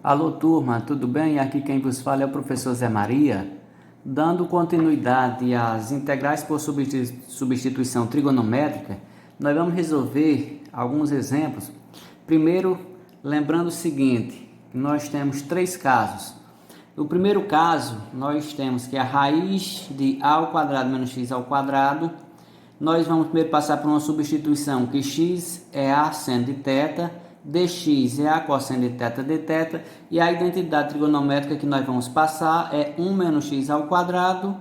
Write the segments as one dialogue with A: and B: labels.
A: Alô, turma, tudo bem? Aqui quem vos fala é o professor Zé Maria. Dando continuidade às integrais por substituição trigonométrica, nós vamos resolver alguns exemplos. Primeiro, lembrando o seguinte, nós temos três casos. No primeiro caso, nós temos que a raiz de a ao quadrado menos x ao quadrado. Nós vamos primeiro passar por uma substituição que x é a seno de θ, dx é a cosseno de θ dθ, e a identidade trigonométrica que nós vamos passar é 1 menos x ao quadrado,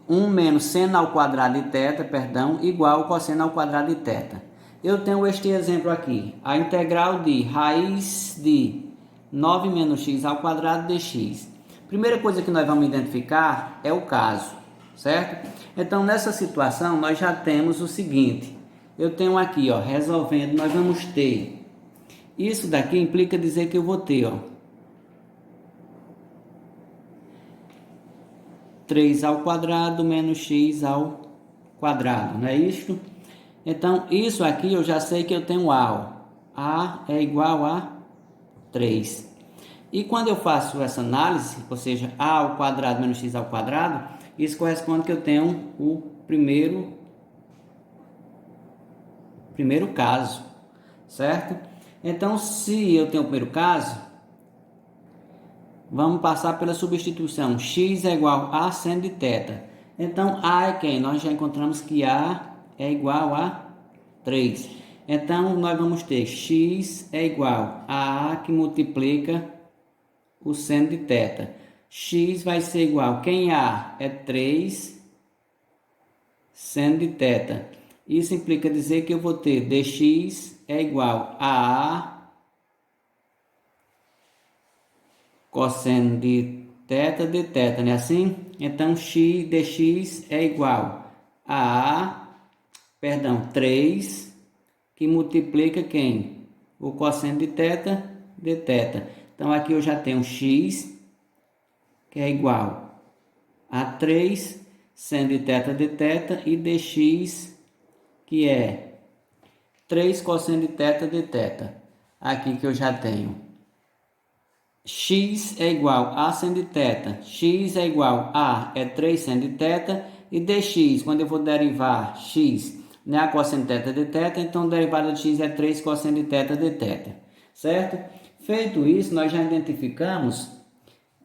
A: 1 menos seno ao quadrado de θ, perdão, igual cosseno ao quadrado de θ. Eu tenho este exemplo aqui, a integral de raiz de 9 menos x ao quadrado dx. Primeira coisa que nós vamos identificar é o caso, certo? Então, nessa situação, nós já temos o seguinte. Eu tenho aqui, ó, resolvendo, nós vamos ter. Isso daqui implica dizer que eu vou ter, ó, 3 ao quadrado menos x ao quadrado, não é isso? Então, isso aqui eu já sei que eu tenho A, ó. A é igual a 3. E quando eu faço essa análise, ou seja, a ao quadrado menos x ao quadrado, isso corresponde que eu tenho o primeiro caso, certo? Então, se eu tenho o primeiro caso, vamos passar pela substituição. X é igual a seno de θ. Então, A é quem? Nós já encontramos que A é igual a 3. Então, nós vamos ter x é igual a A que multiplica o seno de θ. X vai ser igual, quem A é 3 seno de θ. Isso implica dizer que eu vou ter dx é igual a A cosseno de θ dθ, não é assim? Então, x dx é igual a 3 que multiplica quem? O cosseno de θ dθ. Então, aqui eu já tenho x, que é igual a 3 seno de θ dθ, e dx, que é 3 cosseno de θ dθ. Aqui que eu já tenho x é igual a seno de θ, x é igual a 3 seno de θ, e dx, quando eu vou derivar x, né, a cosseno de θ dθ, então a derivada de x é 3 cosseno de θ dθ, certo? Feito isso, nós já identificamos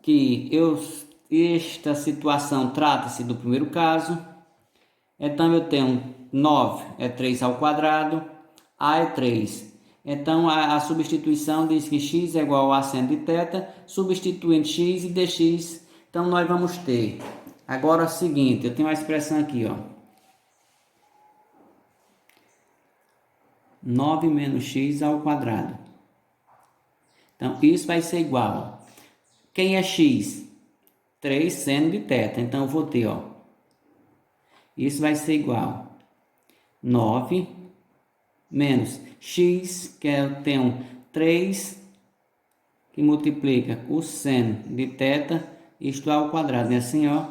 A: que esta situação trata-se do primeiro caso. Então, eu tenho 9 é 3 ao quadrado, A é 3. Então, a substituição diz que x é igual a seno de θ, substituindo x e dx. Então, nós vamos ter, agora é o seguinte, eu tenho uma expressão aqui, ó. 9 menos x ao quadrado. Então, isso vai ser igual, ó. Quem é x? 3 seno de θ. Então, eu vou ter, ó, isso vai ser igual 9 menos x, que eu tenho 3, que multiplica o seno de θ, isto ao quadrado, né? Assim, ó.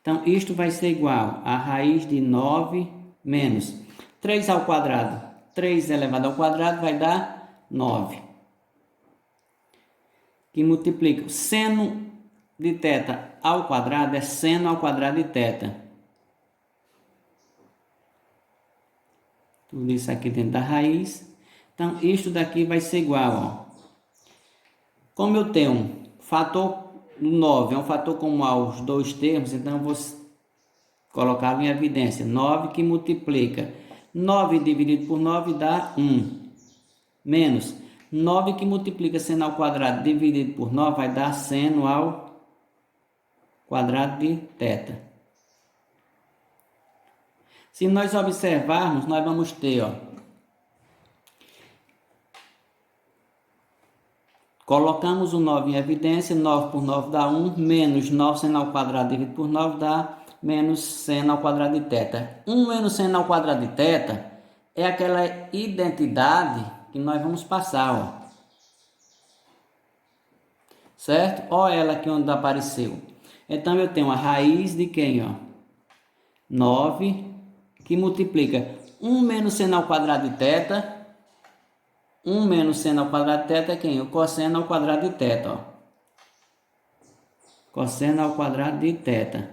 A: Então, isto vai ser igual a raiz de 9 menos 3 ao quadrado. 3 elevado ao quadrado vai dar 9. Que multiplica o seno de θ ao quadrado, é seno ao quadrado de θ. Tudo isso aqui dentro da raiz. Então, isto daqui vai ser igual, ó. Como eu tenho um fator 9, é um fator comum aos dois termos, então eu vou colocar em evidência. 9 que multiplica 9 dividido por 9 dá 1. Menos 9 que multiplica seno ao quadrado dividido por 9 vai dar seno ao quadrado de θ. Se nós observarmos, nós vamos ter, ó, colocamos o 9 em evidência, 9 por 9 dá 1, menos 9 seno ao quadrado dividido por 9 dá menos seno ao quadrado de θ. 1 menos seno ao quadrado de θ é aquela identidade que nós vamos passar, ó. Certo? Olha ela aqui onde apareceu. Então, eu tenho a raiz de quem, ó? 9, que multiplica 1 menos seno ao quadrado de θ, 1 menos seno ao quadrado de θ é quem? O cosseno ao quadrado de θ, ó. Cosseno ao quadrado de θ.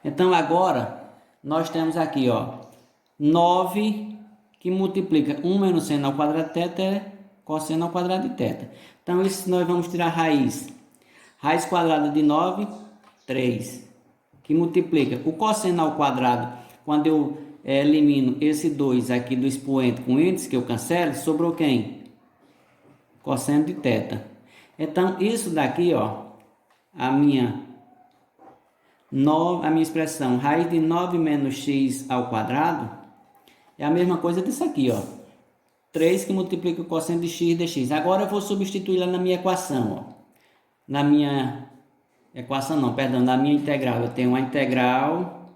A: Então, agora, nós temos aqui, ó, 9 que multiplica 1 menos seno ao quadrado de θ é cosseno ao quadrado de θ. Então, isso nós vamos tirar raiz. Raiz quadrada de 9, 3. Que multiplica o cosseno ao quadrado. Quando eu elimino esse 2 aqui do expoente com índice, que eu cancelo, sobrou quem? Cosseno de θ. Então, isso daqui, ó, a minha expressão raiz de 9 menos x ao quadrado é a mesma coisa disso aqui, ó. 3 que multiplica o cosseno de x dx. Agora eu vou substituir lá na minha equação, ó. Na minha equação não, perdão, na minha integral. Eu tenho uma integral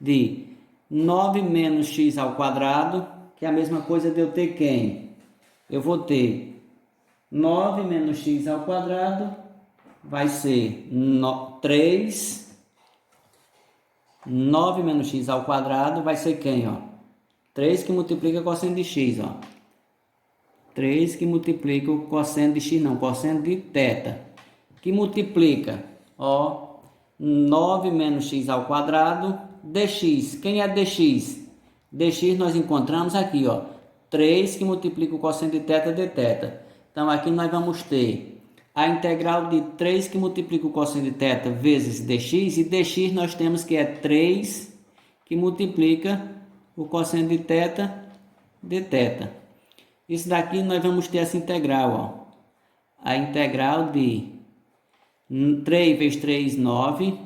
A: de 9 menos x ao quadrado, que é a mesma coisa de eu ter quem? Eu vou ter 9 menos x ao quadrado vai ser 3. 9 menos x ao quadrado vai ser quem, ó? 3 que multiplica o cosseno de x, ó. 3 que multiplica o cosseno de x, não, cosseno de θ. Que multiplica, ó, 9 menos x ao quadrado dx. Quem é dx? Dx nós encontramos aqui, ó. 3 que multiplica o cosseno de θ dθ. Então, aqui nós vamos ter a integral de 3 que multiplica o cosseno de θ vezes dx. E dx nós temos que é 3 que multiplica o cosseno de θ dθ. Isso daqui nós vamos ter essa integral, ó. A integral de 3 vezes 3, 9,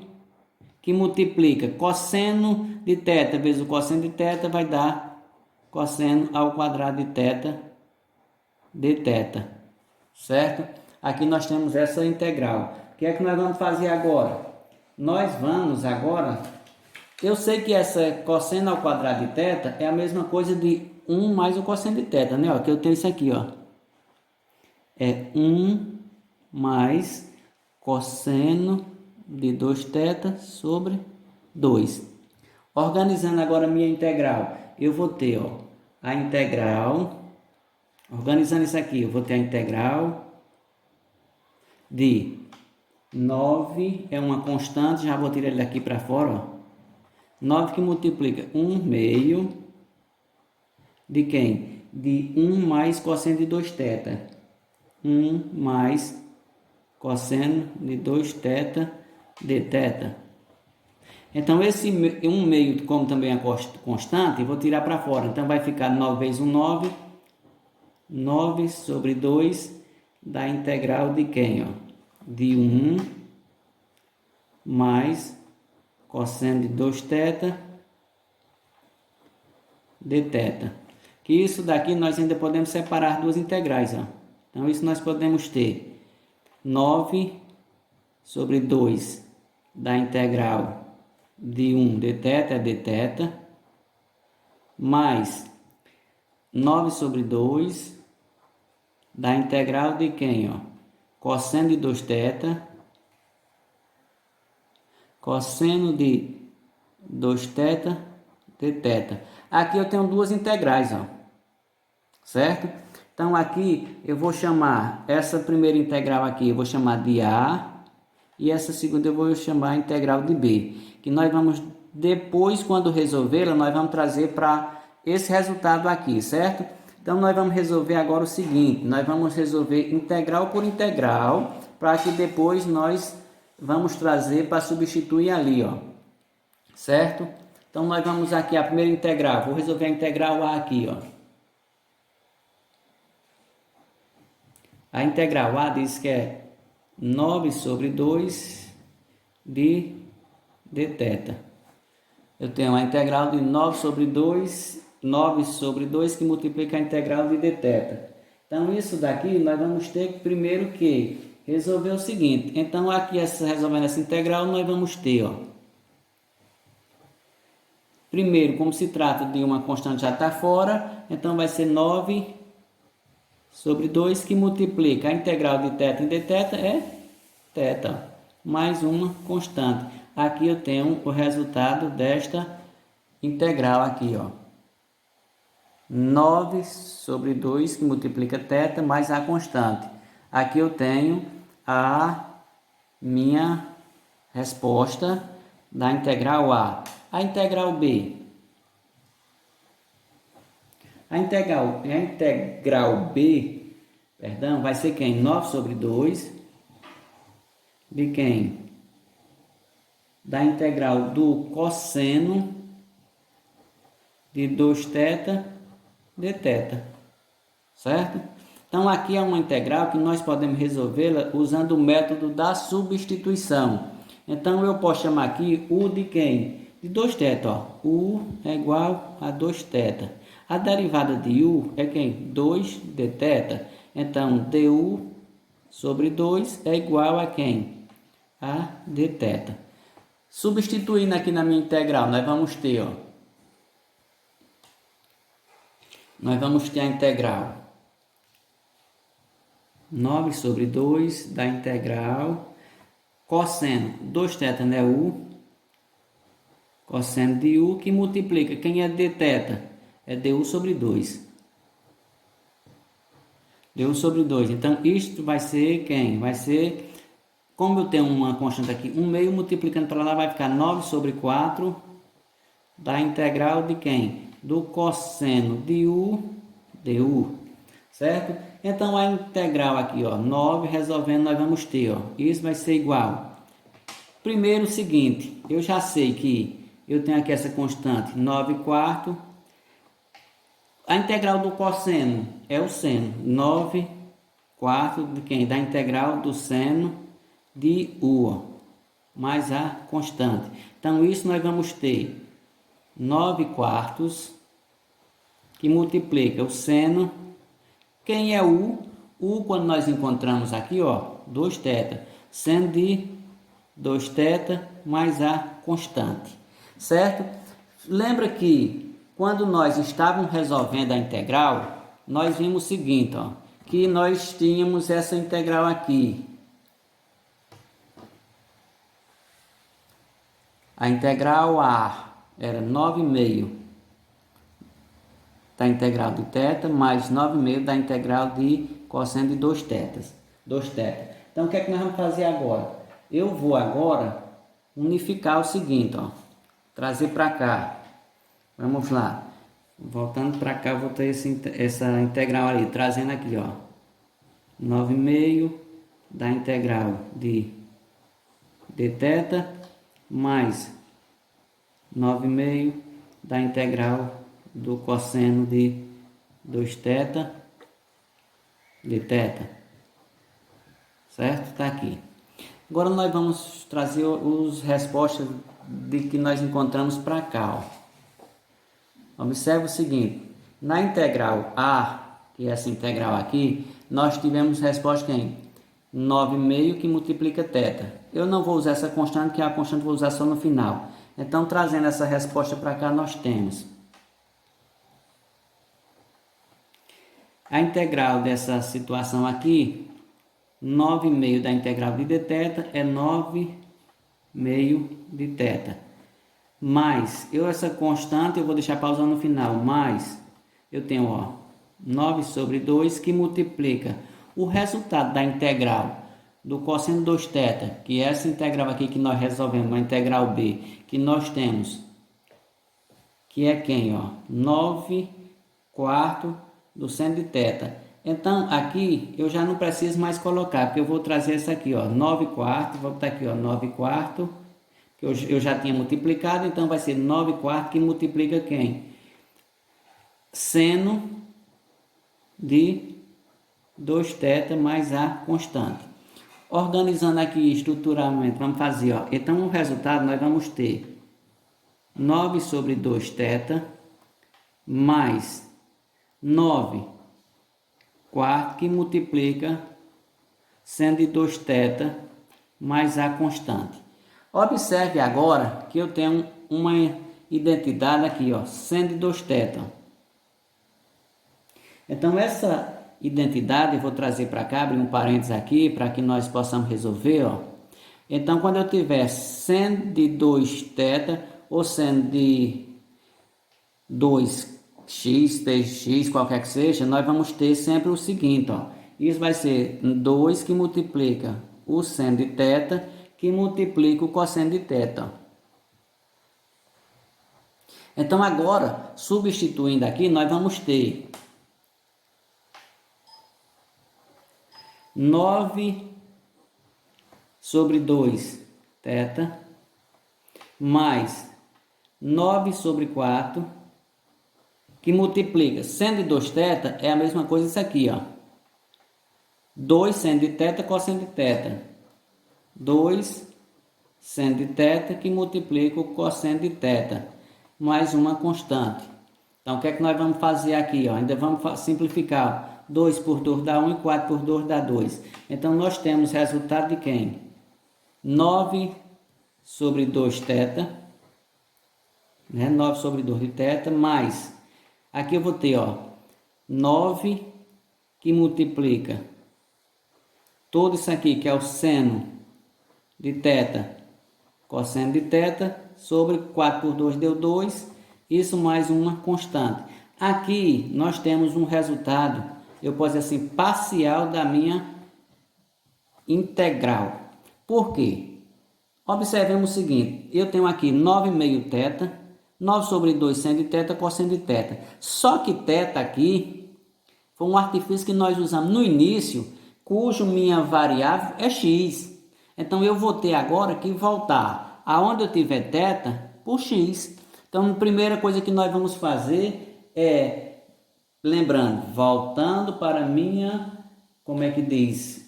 A: que multiplica cosseno de θ vezes o cosseno de θ, vai dar cosseno ao quadrado de θ dθ. Certo? Aqui nós temos essa integral. O que é que nós vamos fazer agora? Nós vamos agora... Eu sei que essa cosseno ao quadrado de θ é a mesma coisa de 1 mais o cosseno de θ, né? Ó, que eu tenho isso aqui, ó. É 1 mais cosseno de 2θ sobre 2. Organizando agora a minha integral, eu vou ter, ó, a integral... Organizando isso aqui, eu vou ter a integral de 9, é uma constante, já vou tirar ele daqui para fora, ó. 9 que multiplica 1 meio de quem? De 1 mais cosseno de 2θ. 1 mais cosseno de 2θ dθ. Então, esse 1 meio, como também é constante, eu vou tirar para fora. Então, vai ficar 9 vezes 1, 9. 9 sobre 2 da integral de quem? Ó? De 1 mais cosseno de 2θ dθ. Que isso daqui nós ainda podemos separar duas integrais, ó. Então, isso nós podemos ter 9 sobre 2 da integral de 1 dθ é dθ, mais 9 sobre 2 da integral de quem, ó? Cosseno de 2θ, cosseno de 2θ dθ. Aqui eu tenho duas integrais, ó. Certo? Então, aqui eu vou chamar essa primeira integral aqui, eu vou chamar de A, e essa segunda eu vou chamar a integral de B, que nós vamos, depois, quando resolvê-la, nós vamos trazer para esse resultado aqui, certo? Então, nós vamos resolver agora o seguinte, nós vamos resolver integral por integral, para que depois nós vamos trazer para substituir ali, ó. Certo? Então, nós vamos aqui, a primeira integral, vou resolver a integral A aqui, ó. A integral A diz que é 9 sobre 2 de dθ. Eu tenho a integral de 9 sobre 2 que multiplica a integral de dθ. Então, isso daqui nós vamos ter primeiro que resolver o seguinte. Então, aqui, resolvendo essa integral, nós vamos ter, ó. Primeiro, como se trata de uma constante já está fora, então vai ser 9 sobre 2 que multiplica a integral de θ em dθ é θ, mais uma constante. Aqui eu tenho o resultado desta integral aqui, ó. 9 sobre 2 que multiplica θ mais a constante. Aqui eu tenho a minha resposta da integral A. A integral B. A integral B, perdão, vai ser quem? 9 sobre 2 de quem? Da integral do cosseno de 2θ dθ, certo? Então aqui é uma integral que nós podemos resolvê-la usando o método da substituição. Então eu posso chamar aqui U de quem? De 2θ, ó. U é igual a 2θ. A derivada de U é quem? 2 dθ. Então du sobre 2 é igual a quem? A dθ. Substituindo aqui na minha integral, nós vamos ter, ó. Nós vamos ter a integral 9 sobre 2 da integral cosseno 2θ, né? U. Cosseno de U que multiplica. Quem é dθ? É du sobre 2. Du sobre 2. Então, isto vai ser quem? Vai ser, como eu tenho uma constante aqui, 1/2 multiplicando para lá, vai ficar 9 sobre 4 da integral de quem? Do cosseno de U du, certo? Então, a integral aqui, ó, 9, resolvendo, nós vamos ter, ó, isso vai ser igual. Primeiro, o seguinte, eu já sei que eu tenho aqui essa constante, 9 quartos. A integral do cosseno é o seno, 9 quartos de quem? Da integral do seno de U, ó, mais a constante. Então, isso nós vamos ter 9 quartos que multiplica o seno. Quem é U? U, quando nós encontramos aqui, ó, 2θ. Seno de 2θ mais a constante, certo? Lembra que quando nós estávamos resolvendo a integral, nós vimos o seguinte, ó, que nós tínhamos essa integral aqui. A integral A era 9/2 da integral de θ mais 9/2 da integral de cosseno de 2θ. Então, o que é que nós vamos fazer agora? Eu vou agora unificar o seguinte, ó, trazer para cá. Vamos lá. Voltando para cá, eu vou ter essa integral ali, trazendo aqui, ó, 9/2 da integral de dθ mais 9/2 da integral do cosseno de 2θ dθ, certo? Está aqui. Agora nós vamos trazer as respostas de que nós encontramos para cá, ó. Observe o seguinte, na integral A, que é essa integral aqui, nós tivemos resposta quem? 9/2 que multiplica θ. Eu não vou usar essa constante, que é a constante vou usar só no final. Então, trazendo essa resposta para cá, nós temos a integral dessa situação aqui, 9/2 da integral de dθ é 9/2 de θ. Mais, essa constante eu vou deixar pausando no final, mais, eu tenho, ó, 9 sobre 2 que multiplica o resultado da integral do cosseno de 2θ, que é essa integral aqui que nós resolvemos, a integral B, que nós temos, que é quem, ó, 9 quartos do seno de θ. Então, aqui eu já não preciso mais colocar, porque eu vou trazer essa aqui, ó, 9 quartos, vou botar aqui, ó, 9 quartos, que eu já tinha multiplicado, então vai ser 9 quartos que multiplica quem? Seno de 2θ mais a constante. Organizando aqui estruturalmente, vamos fazer, ó. Então, o resultado nós vamos ter 9 sobre 2θ mais 9 quartos que multiplica seno de 2θ mais a constante. Observe agora que eu tenho uma identidade aqui, ó, seno de 2θ. Então, essa identidade eu vou trazer para cá, abrir um parênteses aqui, para que nós possamos resolver, ó. Então, quando eu tiver seno de 2θ ou seno de 2 x, tx, qualquer que seja, nós vamos ter sempre o seguinte, ó. Isso vai ser 2 que multiplica o seno de θ, que multiplica o cosseno de θ. Então, agora, substituindo aqui, nós vamos ter 9 sobre 2 θ, mais 9 sobre 4, que multiplica seno de 2 θ, é a mesma coisa isso aqui, ó. 2 seno de θ, cosseno de θ. 2 seno de θ, que multiplica o cosseno de θ, mais uma constante. Então, o que é que nós vamos fazer aqui, ó? Ainda vamos simplificar. 2 por 2 dá 1 e 4 por 2 dá 2. Então, nós temos resultado de quem? 9 sobre 2 θ, né? 9 sobre 2 de θ, mais, aqui eu vou ter, ó, 9 que multiplica todo isso aqui, que é o seno de θ, cosseno de θ, sobre 4 por 2 deu 2, isso mais uma constante. Aqui nós temos um resultado, eu posso dizer assim, parcial da minha integral. Por quê? Observemos o seguinte, eu tenho aqui 9,5 θ, 9 sobre 2 seno de θ, cosseno de θ. Só que θ aqui foi um artifício que nós usamos no início, cujo minha variável é x. Então, eu vou ter agora que voltar aonde eu tiver θ por x. Então, a primeira coisa que nós vamos fazer é, lembrando, voltando para a minha, como é que diz,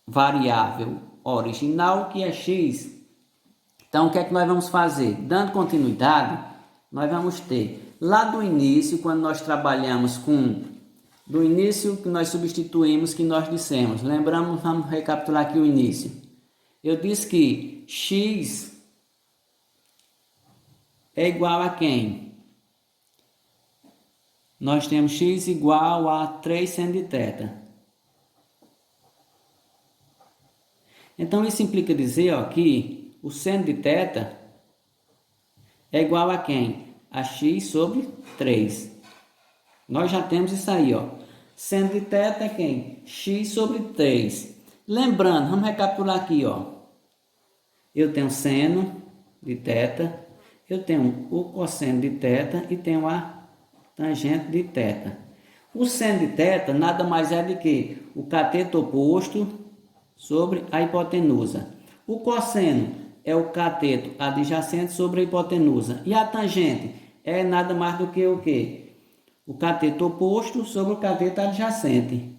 A: variável original, que é x. Então, o que é que nós vamos fazer? Dando continuidade, nós vamos ter, lá do início, quando nós trabalhamos com, do início que nós substituímos, que nós dissemos, lembramos, vamos recapitular aqui o início. Eu disse que x é igual a quem? Nós temos x igual a 3 seno de θ. Então, isso implica dizer, ó, que o seno de θ é igual a quem? A x sobre 3. Nós já temos isso aí, ó. Seno de θ é quem? X sobre 3. Lembrando, vamos recapitular aqui, ó. Eu tenho seno de θ, eu tenho o cosseno de θ e tenho a tangente de θ. O seno de θ nada mais é do que o cateto oposto sobre a hipotenusa. O cosseno é o cateto adjacente sobre a hipotenusa. E a tangente é nada mais do que o quê? O cateto oposto sobre o cateto adjacente.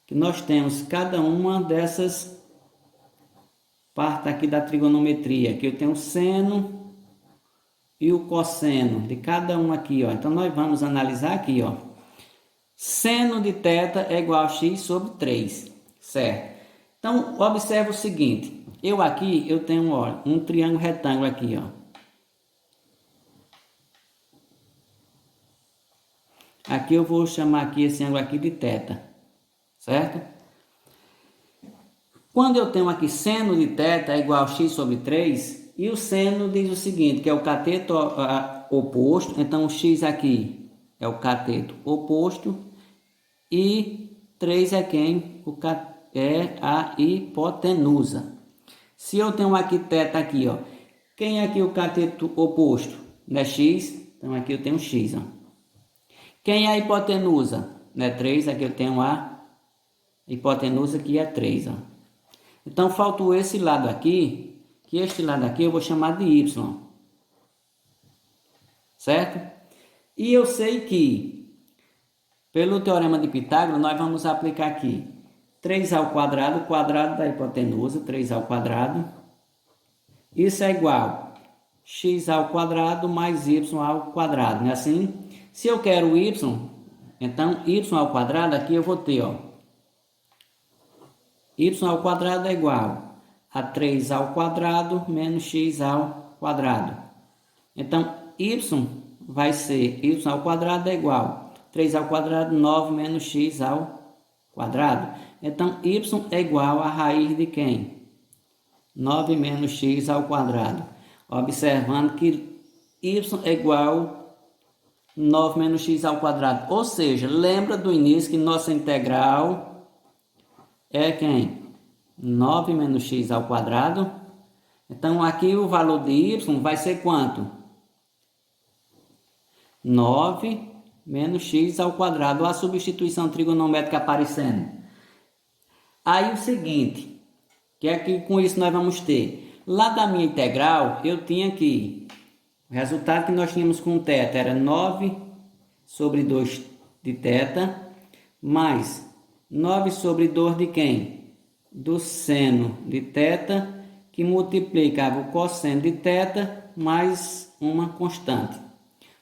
A: Que nós temos cada uma dessas partes aqui da trigonometria. Que eu tenho o seno e o cosseno de cada um aqui, ó. Então, nós vamos analisar aqui, ó. Seno de θ é igual a x sobre 3, certo? Então, observe o seguinte, eu tenho, ó, um triângulo retângulo aqui, ó. Aqui eu vou chamar aqui esse ângulo aqui de θ, certo? Quando eu tenho aqui seno de θ é igual a x sobre 3, e o seno diz o seguinte, que é o cateto oposto, então o x aqui é o cateto oposto, e 3 é quem? É a hipotenusa. Se eu tenho aqui θ aqui, ó, quem é aqui o cateto oposto? Não é x? Então aqui eu tenho x, ó. Quem é a hipotenusa? Não é 3, aqui eu tenho a hipotenusa que é 3, ó. Então faltou esse lado aqui, que este lado aqui eu vou chamar de y. Certo? E eu sei que pelo teorema de Pitágoras, nós vamos aplicar aqui 3 ao quadrado, o quadrado da hipotenusa, 3 ao quadrado. Isso é igual a x ao quadrado mais y ao quadrado, não é assim? Se eu quero y, então y ao quadrado, aqui eu vou ter, ó, y ao quadrado é igual a 3 ao quadrado menos x ao quadrado. Então, y vai ser, y ao quadrado é igual 3 ao quadrado, 9 menos x ao quadrado. Então, y é igual a raiz de quem? 9 menos x ao quadrado. Observando que y é igual 9 menos x ao quadrado. Ou seja, lembra do início que nossa integral é quem? 9 menos x ao quadrado. Então, aqui o valor de y vai ser quanto? 9 menos x ao quadrado. Olha a substituição trigonométrica aparecendo. Aí o seguinte, que é que com isso nós vamos ter? Lá da minha integral, eu tinha aqui, o resultado que nós tínhamos com θ era 9 sobre 2 de θ, mais 9 sobre 2 de quem? Do seno de θ, que multiplicava o cosseno de θ mais uma constante. O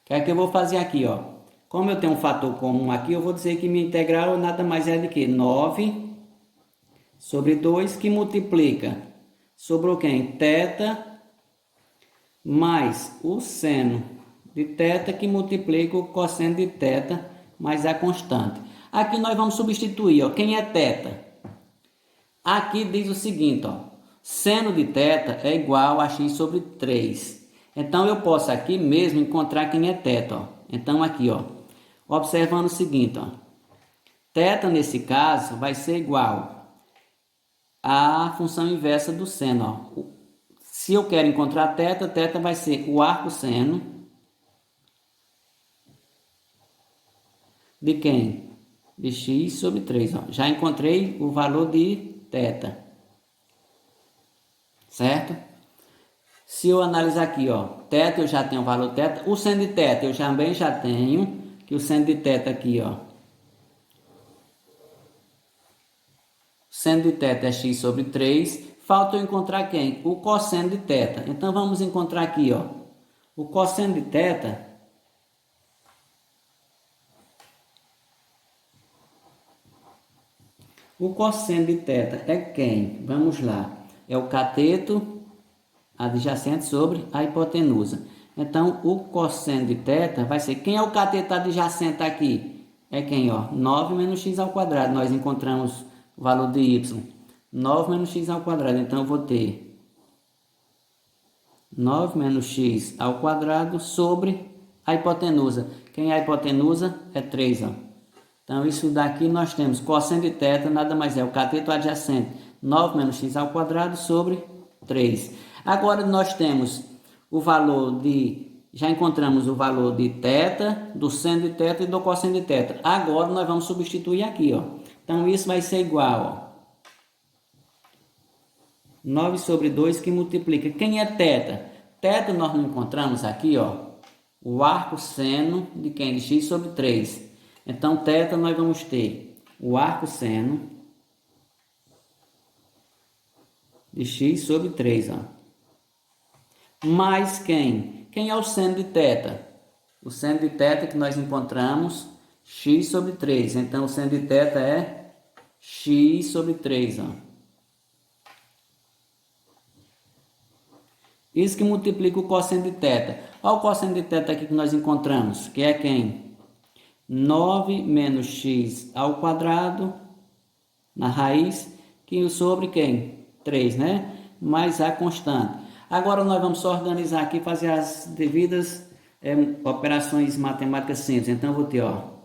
A: que é que eu vou fazer aqui, ó? Como eu tenho um fator comum aqui, eu vou dizer que minha integral nada mais é do que 9 sobre 2, que multiplica sobre o quem? θ mais o seno de θ, que multiplica o cosseno de θ mais a constante. Aqui nós vamos substituir, ó, quem é θ? Aqui diz o seguinte, ó, seno de θ é igual a x sobre 3. Então, eu posso aqui mesmo encontrar quem é θ, ó. Então, aqui, ó, observando o seguinte, ó, θ nesse caso vai ser igual à função inversa do seno, ó. Se eu quero encontrar θ, θ vai ser o arco seno de quem? De x sobre 3, ó. Já encontrei o valor de θ. Certo? Se eu analisar aqui, ó, θ eu já tenho o valor θ, o seno de θ eu também já tenho, que o seno de θ aqui, ó, seno de θ é x sobre 3, falta eu encontrar quem? O cosseno de θ. Então vamos encontrar aqui, ó, o cosseno de θ. O cosseno de θ é quem? Vamos lá. É o cateto adjacente sobre a hipotenusa. Então, o cosseno de θ vai ser... Quem é o cateto adjacente aqui? É quem, ó? 9 menos x ao quadrado. Nós encontramos o valor de y. 9 menos x ao quadrado. Então, eu vou ter 9 menos x ao quadrado sobre a hipotenusa. Quem é a hipotenusa? É 3, ó. Então, isso daqui nós temos cosseno de θ, nada mais é o cateto adjacente. 9 menos x ao quadrado sobre 3. Agora nós temos o valor de... Já encontramos o valor de θ, do seno de θ e do cosseno de θ. Agora nós vamos substituir aqui, ó. Então isso vai ser igual, ó, 9 sobre 2 que multiplica. Quem é θ? Θ nós não encontramos aqui, ó, o arco seno de quem? De x sobre 3. Então θ nós vamos ter o arco seno de x sobre 3, ó. Mais quem? Quem é o seno de θ? O seno de θ que nós encontramos, x sobre 3. Então, o seno de θ é x sobre 3. Ó. Isso que multiplica o cosseno de θ. Olha o cosseno de θ aqui que nós encontramos, que é quem? 9 menos x ao quadrado, na raiz, que sobre quem? 3, né? Mais a constante. Agora nós vamos só organizar aqui e fazer as devidas operações matemáticas simples. Então, eu vou ter, ó,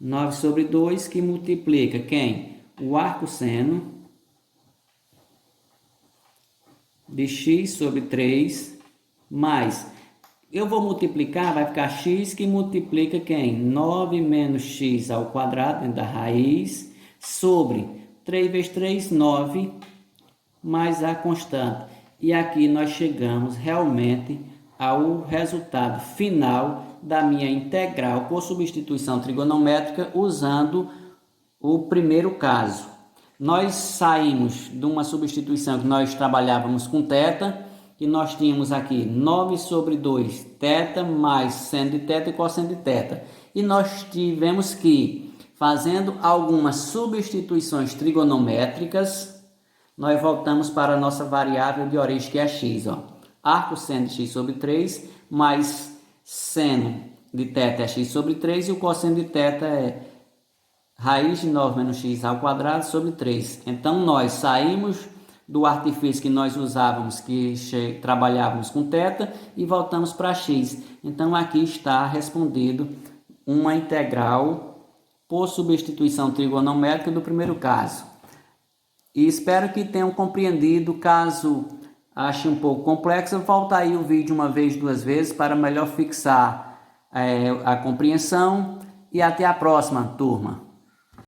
A: 9 sobre 2 que multiplica quem? O arco seno de x sobre 3 mais... Eu vou multiplicar, vai ficar x que multiplica quem? 9 menos x ao quadrado dentro da raiz sobre 3 vezes 3, 9, mais a constante. E aqui nós chegamos realmente ao resultado final da minha integral por substituição trigonométrica usando o primeiro caso. Nós saímos de uma substituição que nós trabalhávamos com θ, que nós tínhamos aqui 9 sobre 2 θ mais seno de θ e cosseno de θ. E nós tivemos que, fazendo algumas substituições trigonométricas, nós voltamos para a nossa variável de origem, que é x. Ó. Arco seno de x sobre 3, mais seno de θ é x sobre 3, e o cosseno de θ é raiz de 9 menos x ao quadrado sobre 3. Então, nós saímos do artifício que nós usávamos, que trabalhávamos com θ, e voltamos para x. Então aqui está respondido uma integral por substituição trigonométrica do primeiro caso. E espero que tenham compreendido. Caso ache um pouco complexo, volta aí o vídeo uma vez, duas vezes, para melhor fixar a compreensão. E até a próxima, turma!